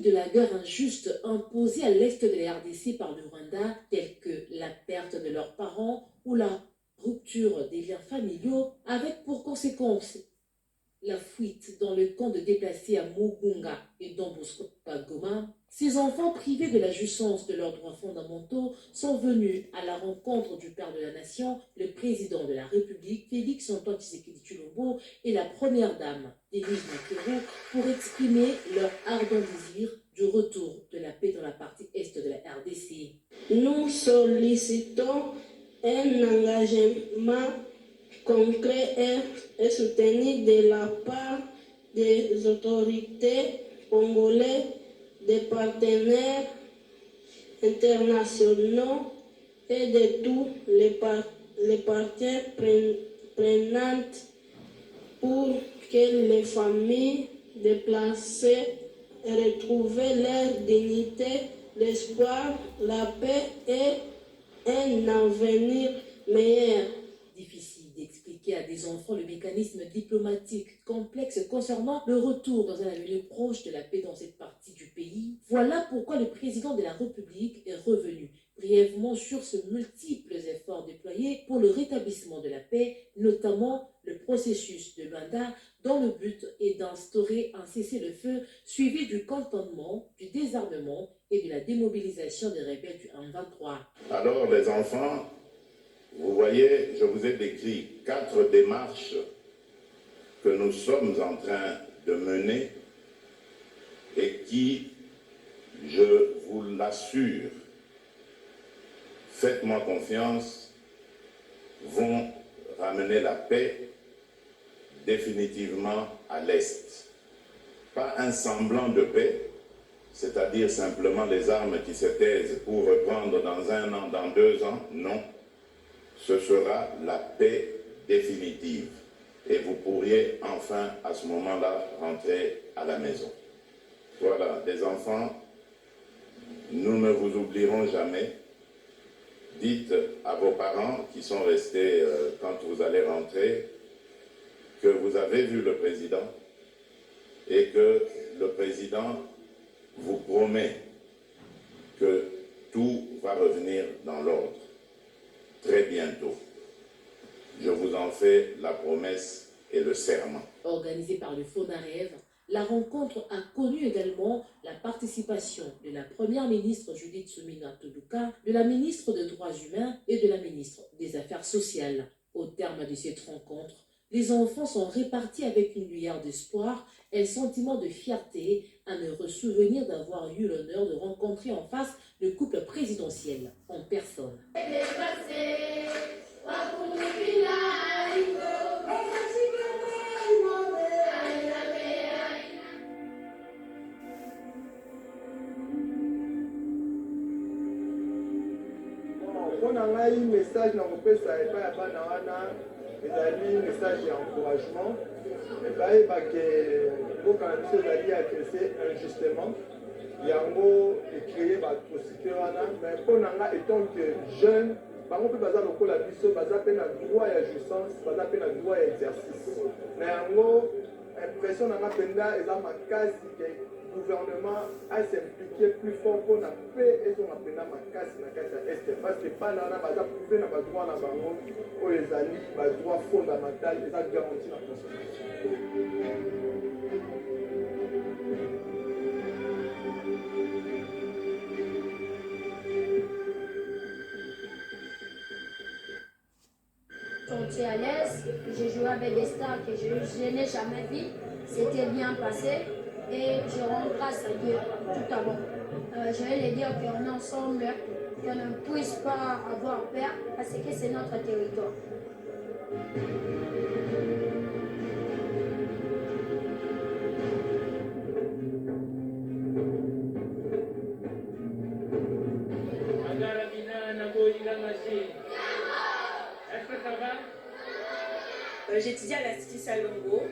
de la guerre injuste imposée à l'est de la RDC par le Rwanda, telles que la perte de leurs parents ou la rupture des liens familiaux, avec pour conséquence la fuite dans le camp de déplacés à Mugunga et Dombosco à Goma, ces enfants privés de la jouissance de leurs droits fondamentaux sont venus à la rencontre du père de la nation, le président de la République, Félix Antoine Tshisekedi Tshilombo, et la première dame, Denise Makero, pour exprimer leur ardent désir du retour de la paix dans la partie est de la RDC. Nous sollicitons un engagement concret et soutenu de la part des autorités congolaises, des partenaires internationaux et de tous les parties prenantes pour que les familles déplacées retrouvent leur dignité, l'espoir, la paix et un avenir meilleur. Difficile d'expliquer à des enfants le mécanisme diplomatique complexe concernant le retour dans un avenir proche de la paix dans cette partie du pays. Voilà pourquoi le président de la République est revenu brièvement sur ces multiples efforts déployés pour le rétablissement de la paix, notamment le processus de Luanda, dont le but est d'instaurer un cessez-le-feu suivi du cantonnement, du désarmement et de la démobilisation des rebelles du M23. Alors les enfants, vous voyez, je vous ai décrit 4 démarches que nous sommes en train de mener et qui, je vous l'assure, faites-moi confiance, vont ramener la paix définitivement à l'Est. Pas un semblant de paix, c'est-à-dire simplement les armes qui se taisent pour reprendre dans 1 an, dans 2 ans, non. Ce sera la paix définitive. Et vous pourriez enfin, à ce moment-là, rentrer à la maison. Voilà, les enfants, nous ne vous oublierons jamais. Dites à vos parents qui sont restés quand vous allez rentrer que vous avez vu le président et que le président vous promet que tout va revenir dans l'ordre très bientôt. Je vous en fais la promesse et le serment. Organisée par le FONAREV, la rencontre a connu également la participation de la première ministre Judith Suminwa Tuluka, de la ministre des Droits humains et de la ministre des Affaires sociales. Au terme de cette rencontre, les enfants sont répartis avec une lueur d'espoir et un sentiment de fierté à me ressouvenir d'avoir eu l'honneur de rencontrer en face le couple présidentiel en personne. On a un message dans le message d'encouragement. Et injustement. Il y a un mot créé par l'atrocité. Mais pour nous, étant que jeunes, on peut baser le la biso, baser un droit à jouissance, baser un droit à exercice. Mais en gros, l'impression dans la penda est dans ma case que le gouvernement a s'impliqué plus fort pour la paix et son appel ma case dans la case est parce que pas dans la base prouver dans le droit dans le bango où les alliés, le droit fondamental, les a garanti la constitution. J'étais à l'aise, j'ai joué avec des stars que je n'ai jamais vues, c'était bien passé et je rends grâce à Dieu tout à l'heure. Je vais les dire qu'on est ensemble, qu'on ne puisse pas avoir peur parce que c'est notre territoire. Est-ce que ça va? J'étudie à l'Institut Salongo.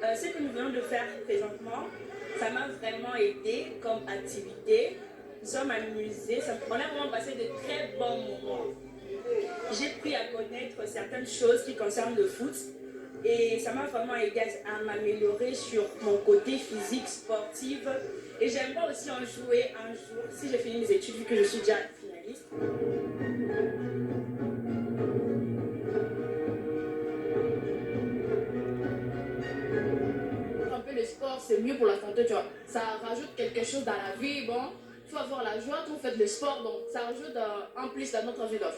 Ce que nous venons de faire présentement, ça m'a vraiment aidé comme activité. Nous sommes amusés, on a vraiment passé de très bons moments. J'ai appris à connaître certaines choses qui concernent le foot. Et ça m'a vraiment aidé à m'améliorer sur mon côté physique, sportive. Et j'aimerais aussi en jouer un jour, si j'ai fini mes études, vu que je suis déjà finaliste. Un peu le sport, c'est mieux pour la santé, tu vois. Ça rajoute quelque chose dans la vie. Bon, il faut avoir la joie quand vous faites le sport, donc ça rajoute un plus dans notre vie, tu vois.